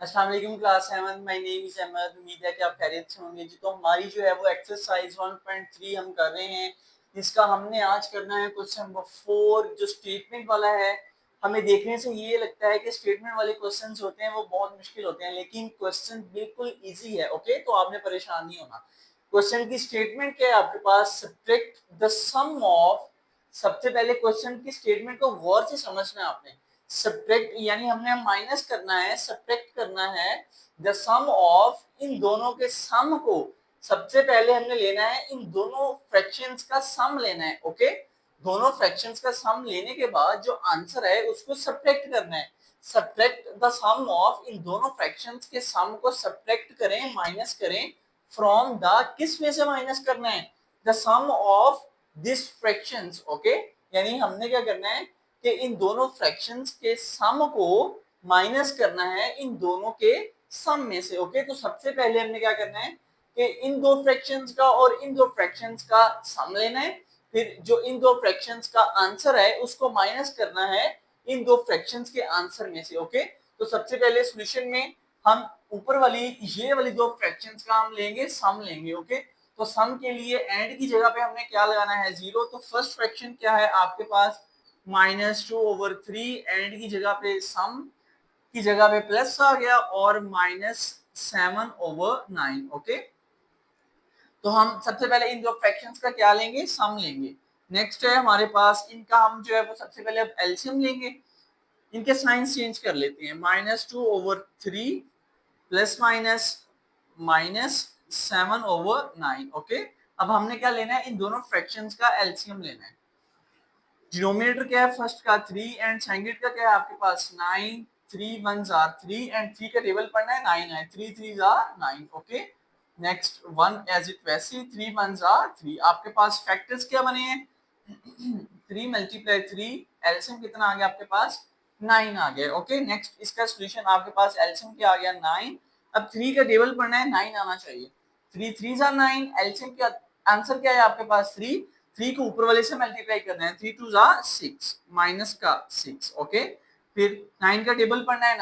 अस्सलाम वालेकुम class 7 my name is Ahmad. उम्मीद है कि आप खैरियत से होंगे जी। तो हमारी जो है वो एक्सरसाइज 1.3 हम कर रहे हैं, जिसका हमने आज करना है क्वेश्चन नंबर 4 जो स्टेटमेंट वाला है। हमें देखने से ये लगता है कि स्टेटमेंट वाले क्वेश्चंस होते हैं वो बहुत मुश्किल होते हैं, लेकिन क्वेश्चन बिल्कुल इजी है। ओके, तो आपने परेशान नहीं होना। क्वेश्चन की स्टेटमेंट क्या है आपके पास? Subtract the sum of. सबसे पहले क्वेश्चन की स्टेटमेंट को गौर से समझना है आपने। सब्ट्रैक्ट यानी हमने माइनस करना है, सब्ट्रैक्ट करना है द सम ऑफ, इन दोनों के सम को। सबसे पहले हमने लेना है इन दोनों फ्रैक्शंस का सम लेना है। ओके, दोनों फ्रैक्शंस का सम लेने के बाद जो आंसर है उसको सब्ट्रैक्ट करना है। सब्ट्रैक्ट द सम ऑफ, इन दोनों फ्रैक्शंस के सम को सब्ट्रैक्ट करें, माइनस करें फ्रॉम द, किस में से माइनस करना है? The sum of this fractions. Okay, यानी हमने क्या करना है कि इन दोनों फ्रैक्शंस के सम को माइनस करना है इन दोनों के सम में से। ओके, तो सबसे पहले हमने क्या करना है कि इन दो फ्रैक्शंस का और इन दो फ्रैक्शंस का सम लेना है, फिर जो इन दो फ्रैक्शंस का आंसर है उसको माइनस करना है इन दो फ्रैक्शंस के आंसर में से। ओके, तो सबसे पहले सॉल्यूशन में हम ऊपर वाली ये वाली दो फ्रैक्शंस का हम लेंगे, सम लेंगे। ओके, तो सम के लिए एंड की जगह पे हमने क्या लगाना है? 0। तो फर्स्ट फ्रैक्शन क्या है आपके पास? -2/3। एंड की जगह पे सम की जगह पे प्लस आ गया और -7/9। ओके, तो हम सबसे पहले इन दो फ्रैक्शंस का क्या लेंगे? सम लेंगे। नेक्स्ट है हमारे पास इनका, हम जो है वो सबसे पहले अब एलसीएम लेंगे। इनके साइंस चेंज कर लेते हैं। -2/3 प्लस माइनस -7/9। ओके, अब हमने क्या लेना है? इन दोनों फ्रैक्शंस का एलसीएम लेना है। डिनोमिनेटर क्या है फर्स्ट का? 3 एंड सेकंड का क्या है आपके पास? 9। 3 1s are 3 एंड 3 का टेबल पढ़ना है। 9 है, 3 3s are 9। Okay, next 1 as it वैसे 3 1s are 3। आपके पास फैक्टर्स क्या बने हैं? 3 मल्टीप्लाई 3, एलसीएम कितना आ गया आपके पास? 9 आ गया। ओके, नेक्स्ट इसका सॉल्यूशन आपके पास एलसीएम क्या आ गया? 9। अब 3 का टेबल पढ़ना है, 9 आना चाहिए। 3 3s are 9, एलसीएम क्या आंसर क्या है आपके पास? 3। 3 को ऊपर वाले से मल्टीप्लाई करना है। 3 2s are 6, माइनस का 6। ओके, फिर 9 का टेबल पढ़ना है।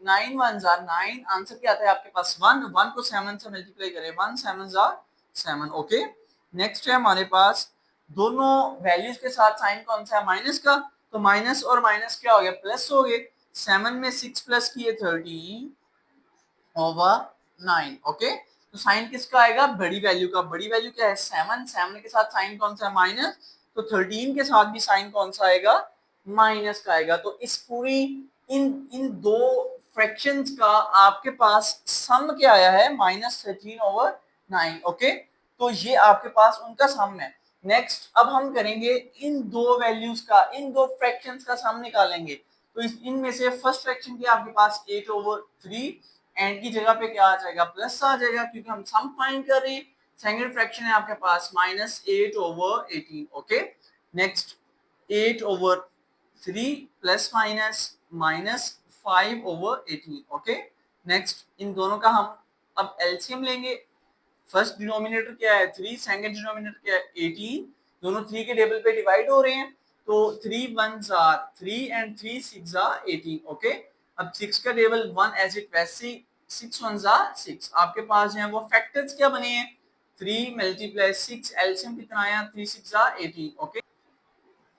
9 1s are 9, आंसर क्या आता है आपके पास? 1। 1 को 7 से मल्टीप्लाई करें, 1 7s are 7। ओके, नेक्स्ट है हमारे पास दोनों वैल्यूज के साथ साइन कौन सा है? माइनस का। तो माइनस और माइनस क्या हो गया? प्लस हो गए। 7 में 6 प्लस किए 13/9। ओके, तो साइन किसका आएगा? बड़ी वैल्यू का। बड़ी वैल्यू क्या है? 7। 7 के साथ साइन कौन सा है? माइनस। तो 13 के साथ भी साइन कौन सा आएगा? माइनस का आएगा। तो इस पूरी इन इन दो फ्रैक्शंस का आपके पास सम क्या आया है? -13/9। ओके, तो ये आपके पास उनका सम है। नेक्स्ट अब हम करेंगे इन दो वैल्यूज का, इन दो फ्रैक्शंस का सम निकालेंगे। तो इनमें से फर्स्ट फ्रैक्शन क्या आपके पास? 8/3। एंड की जगह पे क्या आ जाएगा? प्लस आ जाएगा, क्योंकि हम सम फाइंड कर रहे हैं। सेकंड फ्रैक्शन है आपके पास -8/18। Okay, next 8/3 plus minus -5/18। Okay, next in दोनों का हम अब एलसीएम लेंगे। फर्स्ट डिनोमिनेटर क्या है? 3, सेकंड डिनोमिनेटर क्या है? 18। दोनों 3 के टेबल पे डिवाइड हो रहे हैं, तो 3 1s are 3 and 3 6 are 18। Okay, अब 6 का टेबल 1 एज इट वैसे 6 1s are 6। आपके पास जो है वो फैक्टर्स क्या बने हैं? 3 मल्टीप्लाई 6, एलसीएम कितना आया? 3 6 are 18। ओके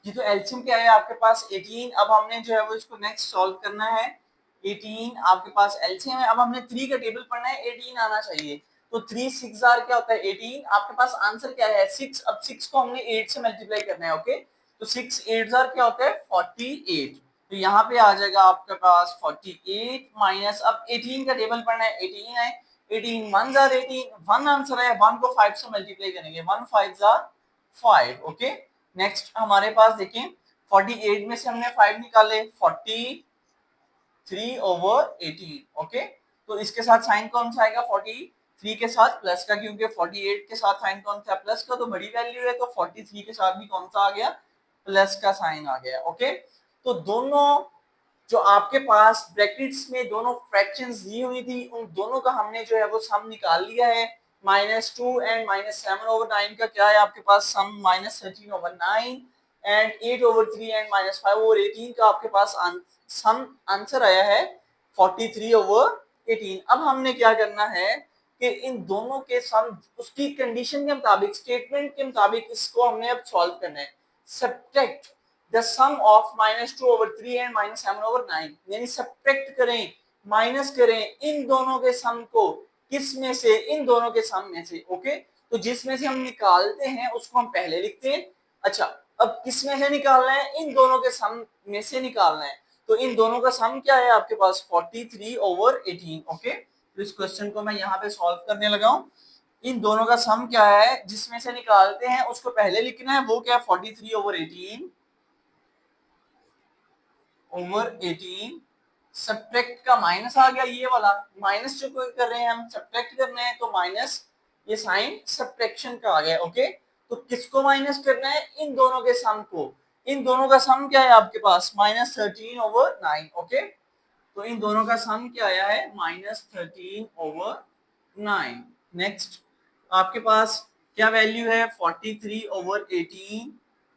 जी, तो एलसीएम क्या है आपके पास? 18। अब हमने जो है वो इसको नेक्स्ट सॉल्व करना है। 18 आपके पास एलसीएम है। अब हमने 3 का टेबल पढ़ना है, 18 आना चाहिए। तो 3 6 जार क्या होता है? 18। आपके पास आंसर क्या है? 6। अब 6 को हमने 8 से मल्टीप्लाई करना है। ओके, तो 6 8 जार क्या होता है? 48। तो यहाँ पे आ जाएगा आपके पास 48 माइनस, अब 18 का टेबल पढ़ना है, 18 है। 18 1 जार 18, 1 आंसर है। 1 को 5 से मल्टीप्लाई करेंगे, 1 5 जार 5। ओके, नेक्स्ट हमारे पास देखें 48 में से हमने 5 निकाले, 43/18। ओके, तो इसके साथ साइन कौन सा आएगा? 43 के साथ प्लस का, क्योंकि 48 के साथ साइन कौन सा? प्लस का। तो बड़ी वैल्यू है, तो 43 के साथ भी कौन सा आ गया? प्लस का साइन आ गया। ओके, तो दोनों जो आपके पास ब्रैकेट्स में दोनों फ्रैक्शंस दी हुई थी, उन दोनों का हमने जो है वो सम निकाल लिया है। -2 एंड -7/9 का क्या है आपके पास? सम -13/9 एंड 8/3 एंड -5/18 का आपके पास सम आंसर आया है 43/18। 18। अब हमने क्या करना है कि इन दोनों के सम उसकी कंडीशन के मुताबिक, स्टेटमेंट के मुताबिक इसको हमने अब सॉल्व करना है। Subtract the sum of -2/3 and -7/9, यानी सब्ट्रैक्ट करें, माइनस करें इन दोनों के सम को, किस में से, इन दोनों के सम में से। ओके, तो जिसमें से हम निकालते हैं उसको हम पहले लिखते हैं। अच्छा, अब किस में से निकालना है, इन दोनों के सम में से निकालना है। तो इन दोनों का सम क्या है आपके पास, 43/18। ओके, तो इस क्वेश्चन को मैं यहाँ पे सॉल्व करने लगा हूँ। इन दोनों का सम क्या है, जिसमें से निकालते हैं उसको पहले लिखना है, वो क्या है 43/18 सब्ट्रैक्ट का माइनस आ गया, ये वाला माइनस जो कर रहे हैं हम, सब्ट्रैक्ट करना है तो माइनस, ये साइन सब्ट्रैक्शन का आ गया। ओके, तो किसको माइनस करना है, इन दोनों के सम को। इन दोनों का सम क्या है आपके पास, -13/9। ओके, तो इन दोनों का सम क्या आया है, -13/9। नेक्स्ट आपके पास क्या वैल्यू है, 43/18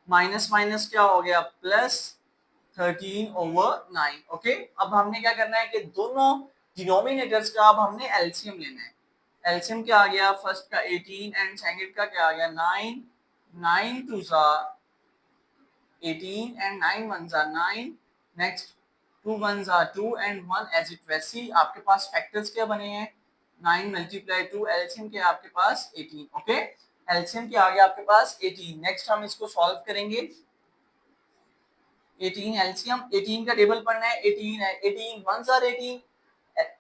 माइनस माइनस क्या हो गया, +13/9। ओके, अब हमने क्या करना है कि दोनों डिनोमिनेटर्स का अब हमने एलसीएम लेना है। एलसीएम क्या आ गया, फर्स्ट का 18 एंड सेकंड का क्या आ गया 9। 9 2 सा 18 एंड 9 1 सा 9। नेक्स्ट 2 1 सा 2 एंड 1 एज इट वैसी आपके पास फैक्टर्स क्या बने हैं, 9 मल्टीप्लाई 2, एलसीएम क्या आपके पास 18। ओके, एलसीएम क्या आ गया आपके पास 18। नेक्स्ट हम इसको सॉल्व करेंगे। 18 एलसीएम, 18 का टेबल पढ़ना है, 18 है, 18 1s आर 18।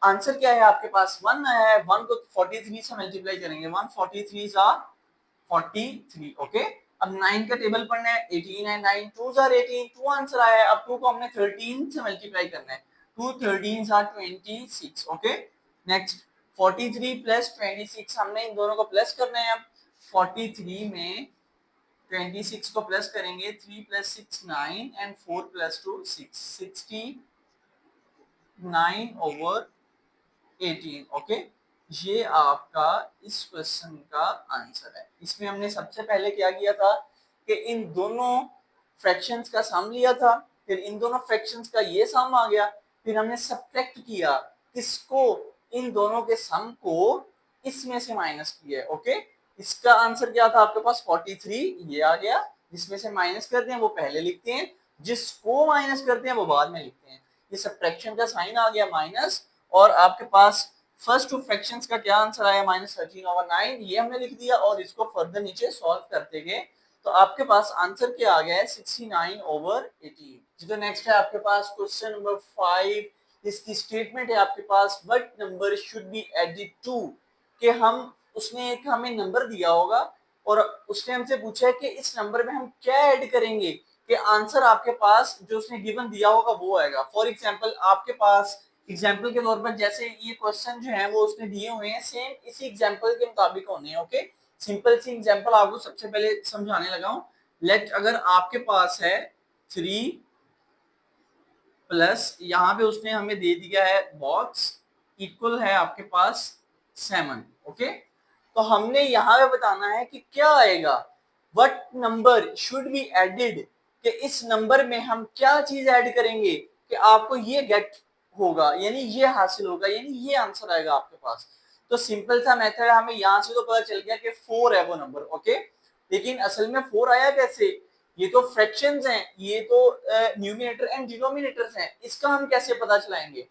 आंसर क्या है आपके पास 1 है, 1 को 43 से मल्टीप्लाई करेंगे, 1 43 सा 43। ओके, अब 9 का टेबल पढ़ना है, 18 है, 9 2s आर 18, 2 आंसर आया है। अब 2 को हमने 13 से मल्टीप्लाई करना है, 2 13s are 26। Okay, next 43 plus 26 हमने इन दोनों को प्लस करना है। अब 43 में 26 को प्लस करेंगे, 3 + 6 9 एंड 4 + 2 6, 69/18। ओके, ये आपका इस क्वेश्चन का आंसर है। इसमें हमने सबसे पहले क्या किया था कि इन दोनों फ्रैक्शंस का सम लिया था, फिर इन दोनों फ्रैक्शंस का ये सम आ गया, फिर हमने सब्ट्रैक्ट किया किसको, इन दोनों के सम को इसमें से माइनस किया। ओके, इसका आंसर क्या था आपके पास 43, ये आ गया। जिसमें से माइनस करते हैं वो पहले लिखते हैं, जिसको माइनस करते हैं वो बाद में लिखते हैं। ये सब्ट्रैक्शन का साइन आ गया माइनस, और आपके पास फर्स्ट टू फ्रैक्शंस का क्या आंसर आया -13/9, ये हमने लिख दिया। और इसको फर्दर नीचे सॉल्व करते गए तो आपके पास आंसर क्या आ गया है 69/18। तो नेक्स्ट है आपके पास क्वेश्चन नंबर 5। इसकी स्टेटमेंट है आपके पास, what number should be added to, कि हम, उसने एक हमें नंबर दिया होगा और उसने हमसे पूछा है कि इस नंबर में हम क्या ऐड करेंगे कि आंसर आपके पास जो उसने गिवन दिया होगा वो आएगा। फॉर एग्जांपल आपके पास एग्जांपल के तौर पर जैसे ये क्वेश्चन जो है वो उसने दिए हुए हैं, सेम इसी एग्जांपल के मुताबिक होने हैं। ओके, सिंपल सी एग्जांपल आपको सबसे पहले समझाने लगा हूं। लेट अगर आपके पास है 3 प्लस यहाँ पे उसने हमें दे दिया है बॉक्स इक्वल है आपके पास 7। ओके, तो हमने यहाँ पे बताना है कि क्या आएगा, what number should be added, कि इस नंबर में हम क्या चीज ऐड करेंगे कि आपको ये गेट होगा, यानी ये हासिल होगा, यानी ये आंसर आएगा आपके पास। तो सिंपल सा मेथड है, हमें यहाँ से तो पता चल गया कि 4 है वो नंबर। ओके, लेकिन असल में 4 आया कैसे, ये तो फ्रैक्शंस हैं, ये तो न्यूमरेटर एंड डिनोमिनेटर्स हैं, इसका हम कैसे पता चलाएंगे,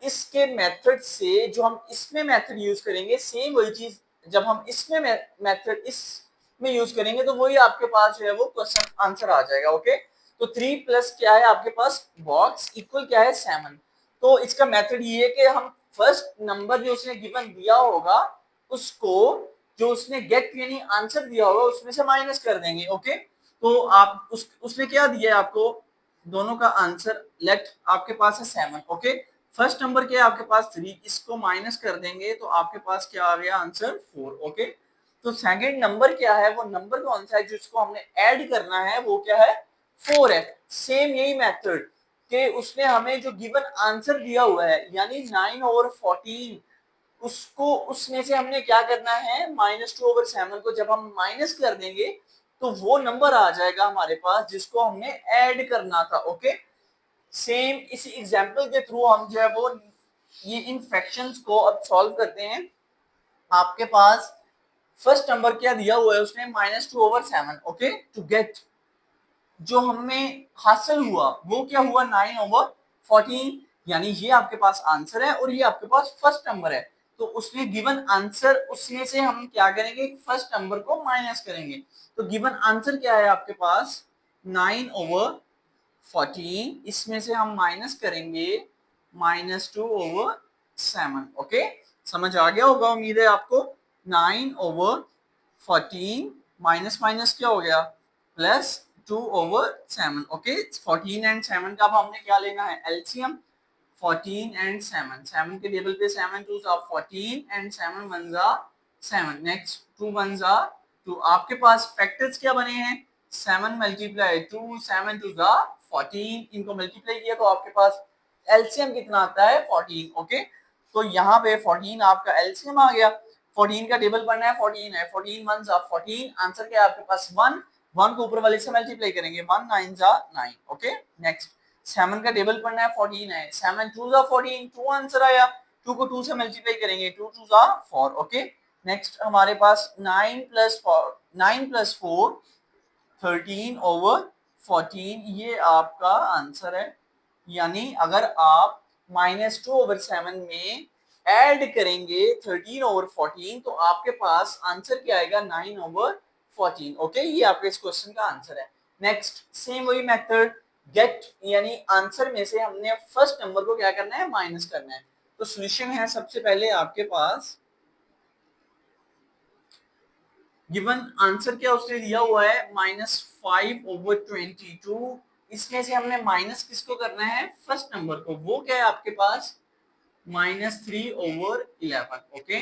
इसके मेथड से जो हम इसमें मेथड यूज करेंगे सेम वही चीज जब हम इसमें मेथड इसमें यूज करेंगे तो वही आपके पास जो है वो क्वेश्चन आंसर आ जाएगा। ओके, तो 3 प्लस क्या है आपके पास बॉक्स इक्वल क्या है 7। तो इसका मेथड ये है कि हम फर्स्ट नंबर जो उसने गिवन दिया होगा उसको, जो उसने गेट यानी आंसर दिया होगा उसमें से माइनस कर देंगे। ओके, तो आप उसने क्या दिया है आपको, दोनों का आंसर लेट आपके पास है 7। ओके, फर्स्ट नंबर क्या है आपके पास 3, इसको माइनस कर देंगे तो आपके पास क्या आ गया आंसर 4। ओके, तो सेकंड नंबर क्या है, वो नंबर कौन सा है जिसको हमने ऐड करना है, वो क्या है 4 है। सेम यही मेथड कि उसने हमें जो गिवन आंसर दिया हुआ है यानी 9/14, उसको उसमें से हमने क्या करना है -2/7 को जब हम माइनस कर देंगे तो वो नंबर आ जाएगा हमारे पास जिसको हमने ऐड करना था। ओके, सेम इसी एग्जांपल के थ्रू हम जो है वो ये इन फ्रैक्शंस को अब सॉल्व करते हैं। आपके पास फर्स्ट नंबर क्या दिया हुआ है उसने -2/7, ओके। टू गेट जो हमें हासिल हुआ वो क्या हुआ 9/14, यानी ये आपके पास आंसर है और ये आपके पास फर्स्ट नंबर है। तो उसने गिवन आंसर, उसमें से हम क्या करेंगे, फर्स्ट नंबर को माइनस करेंगे। तो गिवन आंसर क्या है आपके पास 9/14, इसमें से हम माइनस करेंगे -2/7, ओके। समझ आ गया होगा उम्मीद है आपको। 9/14 माइनस माइनस क्या हो गया प्लस 2/7, ओके। 14 एंड 7 का अब हमने क्या लेना है एलसीएम। 14 एंड 7, 7 के टेबल पे 7 2 जा 14 एंड 7 1 जा 7, नेक्स्ट 2 1 जा 2। आपके पास फैक्टर्स क्या बने हैं 7 मल्टीप्लाई 2, 7 2 जा 14, इनको मल्टीप्लाई किया तो आपके पास एलसीएम कितना आता है 14, ओके। तो यहाँ पे 14 आपका एलसीएम आ गया। 14 का टेबल पढ़ना है, 14 है, 14 1 जा 14, आंसर क्या है आपके पास 1, 1 को ऊपर वाले से मल्टीप्लाई करेंगे 1 9 जा 9, ओके। नेक्स्ट 7 का टेबल पढ़ना है, 14 है, 7 2 जा 14, 2 आंसर आया, 2 को 2 से मल्टीप्लाई करेंगे 2 2 जा 4, ओके। नेक्स्ट हमारे पास 9 प्लस 4 13/14, ये आपका आंसर है। यानी अगर आप -2/7 में ऐड करेंगे 13/14 तो आपके पास आंसर क्या आएगा 9/14, ओके। ये आपके इस क्वेश्चन का आंसर है। नेक्स्ट सेम वही मेथड, गेट यानी आंसर में से हमने फर्स्ट नंबर को क्या करना है माइनस करना है। तो सॉल्यूशन है सबसे पहले आपके पास गिवन आंसर क्या उसने दिया हुआ है -5/22, इसमें से हमने माइनस किसको करना है फर्स्ट नंबर को, वो क्या है आपके पास -3/11, ओके।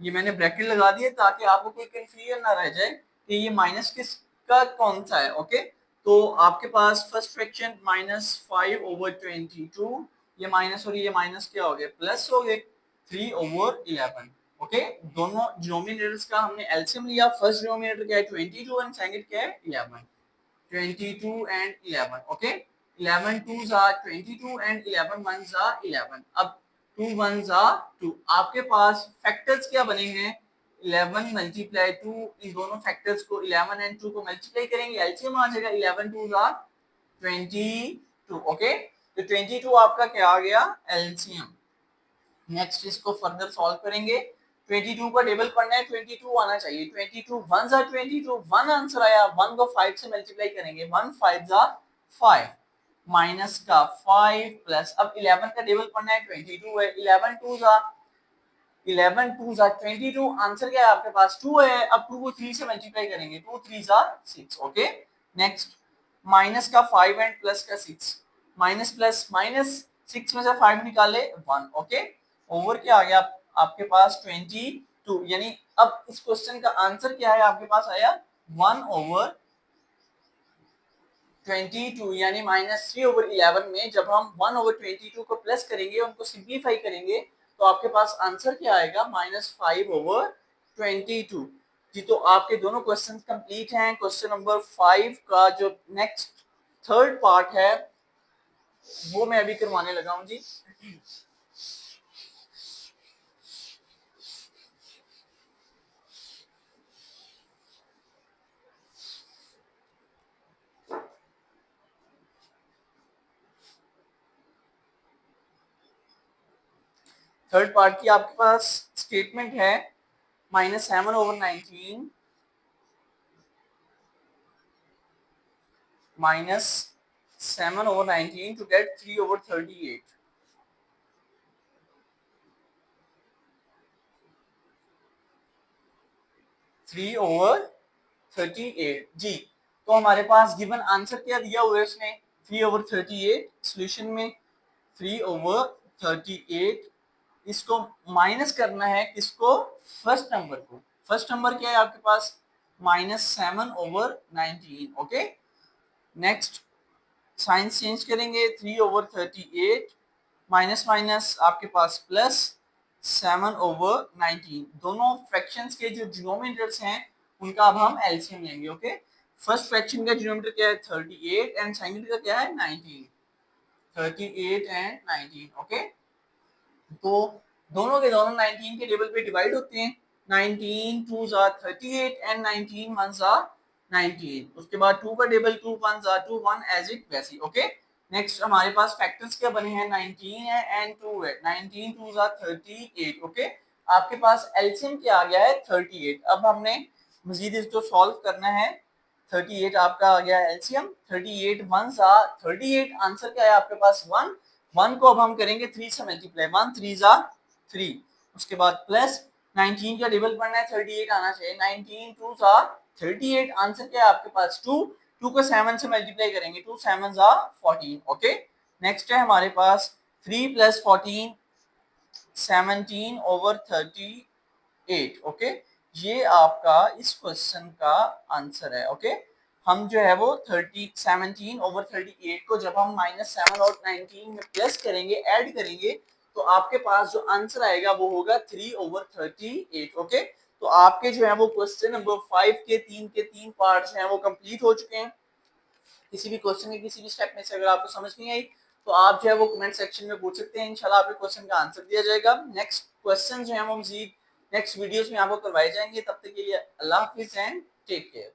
ये मैंने ब्रैकेट लगा दिए ताकि आपको कोई कंफ्यूजन ना रह जाए कि ये माइनस किसका कौन सा है, ओके। तो आपके पास फर्स्ट फ्रैक्शन -5/22, ये माइनस और ये माइनस क्या हो गए प्लस हो गए 3/11, ओके। दोनों डिनोमिनेटर्स का हमने एलसीएम लिया। फर्स्ट डिनोमिनेटर क्या है 22 एंड सेकंड क्या है 11, 22 and 11, okay. 11 2s are 22 and 11 1s are 11। अब 2 1s are 2, आपके पास फैक्टर्स क्या बने हैं 11 मल्टीप्लाई 2, इन दोनों फैक्टर्स को 11 एंड 2 को मल्टीप्लाई करेंगे एलसीएम आ जाएगा 11 2s are 22, ओके। तो 22 आपका क्या आ गया एलसीएम। नेक्स्ट इसको फर्दर सॉल्व करेंगे। 22 का टेबल पढ़ना है, 22 आना चाहिए, 22 1 जा 22, 1 आंसर आया, 1 को 5 से मल्टीप्लाई करेंगे 1 5 जा 5, माइनस का 5 प्लस, अब 11 का टेबल पढ़ना है 22 है, 11 2 जा 22, आंसर क्या है आपके पास 2 है। अब 2 को 3 से मल्टीप्लाई करेंगे 2 3 जा 6, ओके। नेक्स्ट माइनस का 5 एंड प्लस का 6, माइनस प्लस माइनस 6 में से 5 निकाले 1, ओके। ओवर क्या आ गया आपके पास 22, यानी अब इस क्वेश्चन का आंसर क्या है आपके पास आया 1/22, यानी -3/11 में जब हम 1/22 को प्लस करेंगे उनको सिंप्लीफाई करेंगे तो आपके पास आंसर क्या आएगा -5/22। जी तो आपके दोनों क्वेश्चंस कंप्लीट हैं। क्वेश्चन नंबर 5 का जो नेक्स्ट थर्ड पार्ट है वो मैं अभी करवाने लगा हूं जी। थर्ड पार्ट की आपके पास स्टेटमेंट है -7/19 -7/19 to get 3/38। 3/38 जी। तो हमारे पास गिवन आंसर क्या दिया हुआ है उसने 3/38, सॉल्यूशन में 3/38, इसको माइनस करना है किसको फर्स्ट नंबर को। फर्स्ट नंबर क्या है आपके पास -7/19, ओके। नेक्स्ट साइंस चेंज करेंगे 3/38 माइनस माइनस आपके पास प्लस 7/19, दोनों फ्रैक्शंस के जो डिनोमिनेटर्स हैं उनका अब हम एलसीएम लेंगे, ओके। फर्स्ट फ्रैक्शन का डिनोमिनेटर क्या है 38 एंड सेकंड का क्या है 19, 38 एंड 19, ओके। तो दोनों के दोनों 19 के टेबल पे डिवाइड होते हैं। 19 2 जा 38 एंड 19 1 जा 19। उसके बाद 2 का टेबल 2 1 जा 2 1 एज इट वैसी। ओके, नेक्स्ट हमारे पास फैक्टर्स क्या बने हैं, 19 है एंड 2 है। 19 2 जा 38। ओके, आपके पास एलसीएम क्या आ गया है 38। अब हमने मजीद इसको सॉल्व करना है। 38 आपका आ गया एलसीएम, 38 1 जा 38, आंसर क्या है आपके पास 1। 1 को अब हम करेंगे 3 से मल्टीप्लाई, 1 3 जा 3। उसके बाद प्लस 19 का टेबल पढ़ना है, 38 आना चाहिए। 19 2 जा 38, आंसर क्या है आपके पास 2। 2 को 7 से मल्टीप्लाई करेंगे, 2 7 जा 14। ओके, नेक्स्ट है हमारे पास 3 प्लस 14 17 ओवर 38। ओके, ये आपका इस क्वेश्चन का आंसर है। ओके, हम जो है वो 17 ओवर 38 को जब हम -7 और 19 में प्लस करेंगे, ऐड करेंगे, तो आपके पास जो आंसर आएगा वो होगा 3 ओवर 38। ओके, तो आपके जो है वो क्वेश्चन नंबर 5 के 3 पार्ट्स हैं वो कंप्लीट हो चुके हैं। किसी भी क्वेश्चन के किसी भी स्टेप में से अगर आपको समझ नहीं आई तो आप जो है वो कमेंट सेक्शन में पूछ सकते हैं, इंशाल्लाह आपके क्वेश्चन का आंसर दिया जाएगा। नेक्स्ट क्वेश्चन जो है वो मजीद नेक्स्ट वीडियोस में आपको करवाए जाएंगे। तब तक के लिए अल्लाह हाफिज एंड टेक केयर।